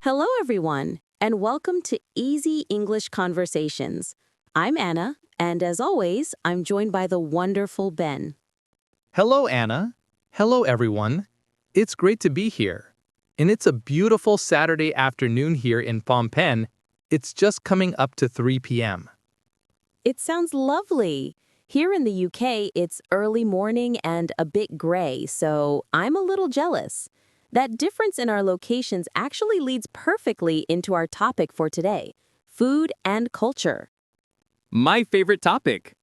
Hello, everyone, and welcome to Easy English Conversations. I'm Anna, and as always, I'm joined by the wonderful Ben. Hello, Anna. Hello, everyone. It's great to be here. And it's a beautiful Saturday afternoon here in Phnom Penh. It's just coming up to 3 p.m. It sounds lovely. Here in the UK, it's early morning and a bit gray, so I'm a little jealous. That difference in our locations actually leads perfectly into our topic for today, food and culture. My favorite topic.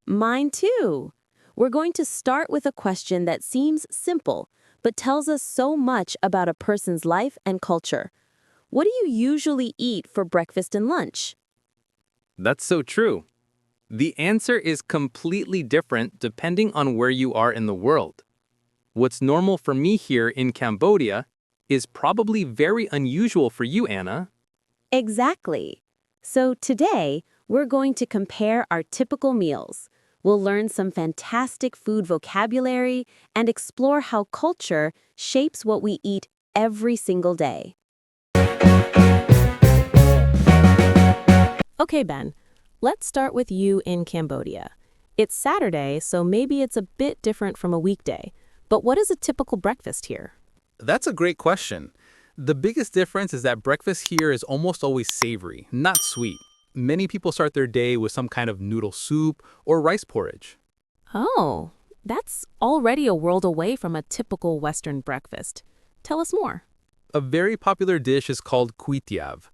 Mine too. We're going to start with a question that seems simple, but tells us so much about a person's life and culture. What do you usually eat for breakfast and lunch? That's so true. The answer is completely different depending on where you are in the world. What's normal for me here in Cambodia is probably very unusual for you, Anna. Exactly. So today, we're going to compare our typical meals. We'll learn some fantastic food vocabulary and explore how culture shapes what we eat every single day. Okay, Ben, let's start with you in Cambodia. It's Saturday, so maybe it's a bit different from a weekday. But what is a typical breakfast here? That's a great question. The biggest difference is that breakfast here is almost always savory, not sweet. Many people start their day with some kind of noodle soup or rice porridge. Oh, that's already a world away from a typical Western breakfast. Tell us more. A very popular dish is called kuitiav.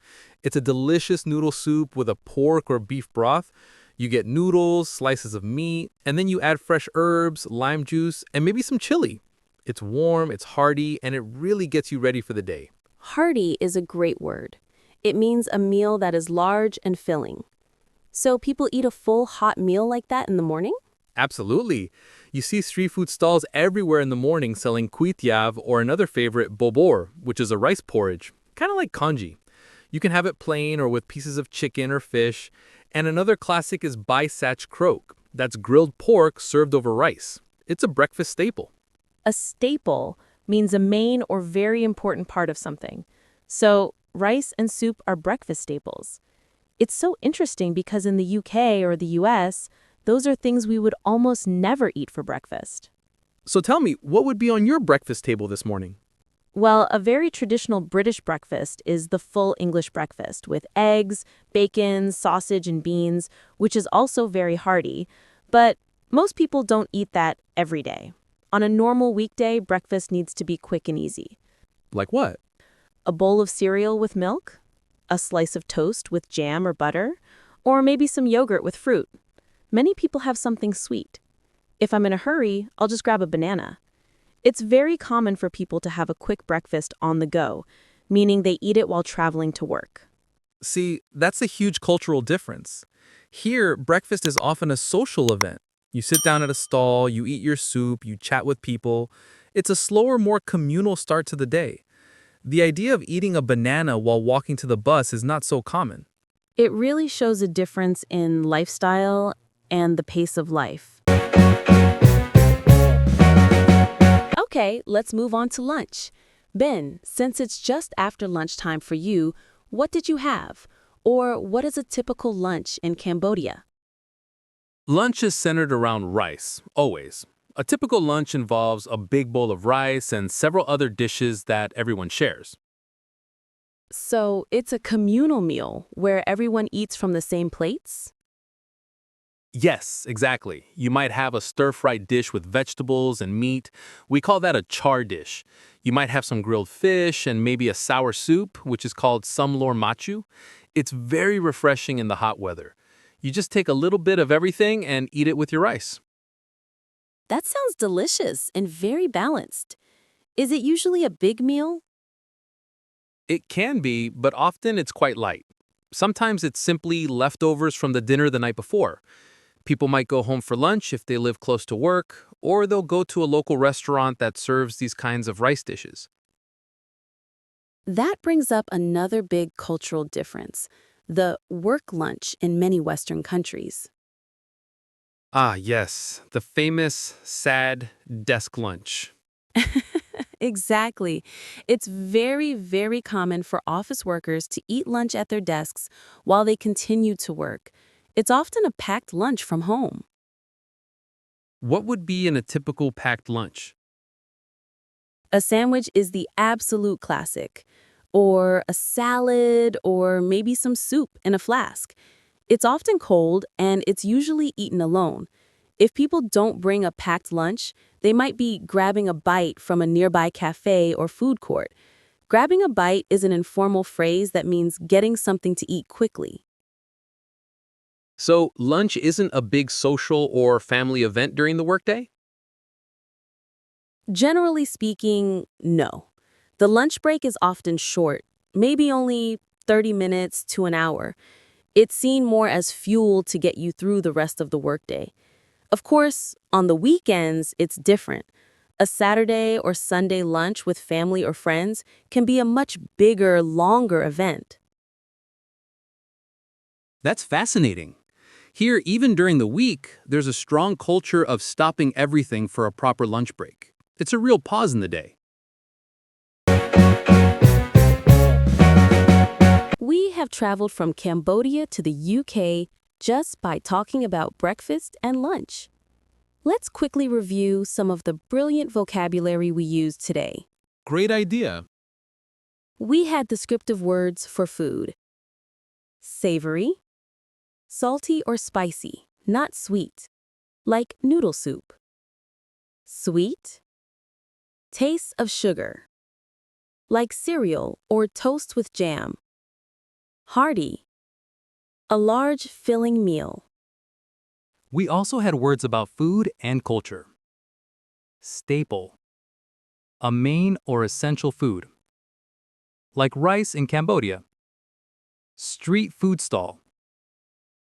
It's a delicious noodle soup with a pork or beef broth. You get noodles, slices of meat, and then you add fresh herbs, lime juice, and maybe some chili. It's warm, it's hearty, and it really gets you ready for the day. Hearty is a great word. It means a meal that is large and filling. So people eat a full hot meal like that in the morning? Absolutely. You see street food stalls everywhere in the morning selling kuitiav or another favorite, bobor, which is a rice porridge, kind of like congee. You can have it plain or with pieces of chicken or fish. And another classic is bai sach krok. That's grilled pork served over rice. It's a breakfast staple. A staple means a main or very important part of something. So, rice and soup are breakfast staples. It's so interesting because in the UK or the US, those are things we would almost never eat for breakfast. So tell me, what would be on your breakfast table this morning? Well, a very traditional British breakfast is the full English breakfast with eggs, bacon, sausage, and beans, which is also very hearty. But most people don't eat that every day. On a normal weekday, breakfast needs to be quick and easy. Like what? A bowl of cereal with milk, a slice of toast with jam or butter, or maybe some yogurt with fruit. Many people have something sweet. If I'm in a hurry, I'll just grab a banana. It's very common for people to have a quick breakfast on the go, meaning they eat it while traveling to work. See, that's a huge cultural difference. Here, breakfast is often a social event. You sit down at a stall, you eat your soup, you chat with people. It's a slower, more communal start to the day. The idea of eating a banana while walking to the bus is not so common. It really shows a difference in lifestyle and the pace of life. Okay, let's move on to lunch. Ben, since it's just after lunchtime for you, what did you have? Or what is a typical lunch in Cambodia? Lunch is centered around rice, always. A typical lunch involves a big bowl of rice and several other dishes that everyone shares. So it's a communal meal where everyone eats from the same plates? Yes, exactly. You might have a stir-fried dish with vegetables and meat. We call that a char dish. You might have some grilled fish and maybe a sour soup, which is called samlor machu. It's very refreshing in the hot weather. You just take a little bit of everything and eat it with your rice. That sounds delicious and very balanced. Is it usually a big meal? It can be, but often it's quite light. Sometimes it's simply leftovers from the dinner the night before. People might go home for lunch if they live close to work, or they'll go to a local restaurant that serves these kinds of rice dishes. That brings up another big cultural difference, the work lunch in many Western countries. Ah, yes, the famous, sad desk lunch. Exactly. It's very, very common for office workers to eat lunch at their desks while they continue to work. It's often a packed lunch from home. What would be in a typical packed lunch? A sandwich is the absolute classic, or a salad, or maybe some soup in a flask. It's often cold and it's usually eaten alone. If people don't bring a packed lunch, they might be grabbing a bite from a nearby cafe or food court. Grabbing a bite is an informal phrase that means getting something to eat quickly. So, lunch isn't a big social or family event during the workday? Generally speaking, no. The lunch break is often short, maybe only 30 minutes to an hour. It's seen more as fuel to get you through the rest of the workday. Of course, on the weekends, it's different. A Saturday or Sunday lunch with family or friends can be a much bigger, longer event. That's fascinating. Here, even during the week, there's a strong culture of stopping everything for a proper lunch break. It's a real pause in the day. We have traveled from Cambodia to the UK just by talking about breakfast and lunch. Let's quickly review some of the brilliant vocabulary we used today. Great idea. We had descriptive words for food. Savory, salty or spicy, not sweet, like noodle soup. Sweet, taste of sugar, like cereal or toast with jam. Hearty, a large filling meal. We also had words about food and culture. Staple, a main or essential food, like rice in Cambodia. Street food stall,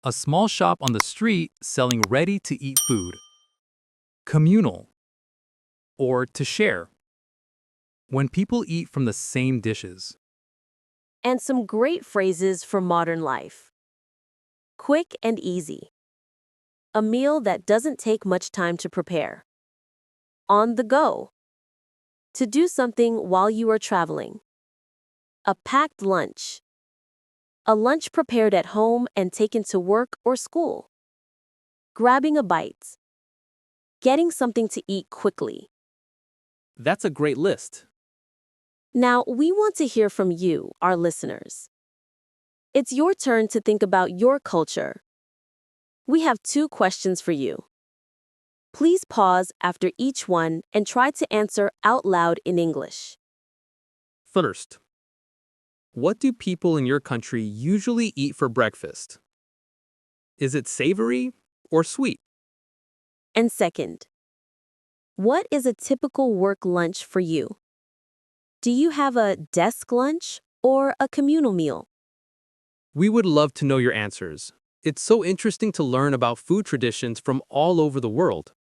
a small shop on the street selling ready-to-eat food. Communal, or to share, when people eat from the same dishes. And some great phrases for modern life. Quick and easy. A meal that doesn't take much time to prepare. On the go. To do something while you are traveling. A packed lunch. A lunch prepared at home and taken to work or school. Grabbing a bite. Getting something to eat quickly. That's a great list. Now, we want to hear from you, our listeners. It's your turn to think about your culture. We have 2 questions for you. Please pause after each one and try to answer out loud in English. First, what do people in your country usually eat for breakfast? Is it savory or sweet? And second, what is a typical work lunch for you? Do you have a desk lunch or a communal meal? We would love to know your answers. It's so interesting to learn about food traditions from all over the world.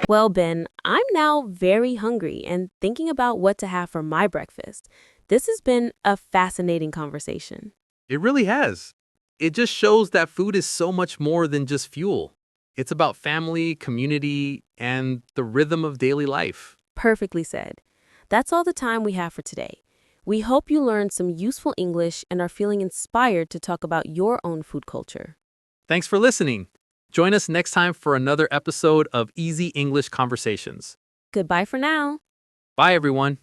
Well, Ben, I'm now very hungry and thinking about what to have for my breakfast. This has been a fascinating conversation. It really has. It just shows that food is so much more than just fuel. It's about family, community, and the rhythm of daily life. Perfectly said. That's all the time we have for today. We hope you learned some useful English and are feeling inspired to talk about your own food culture. Thanks for listening. Join us next time for another episode of Easy English Conversations. Goodbye for now. Bye, everyone.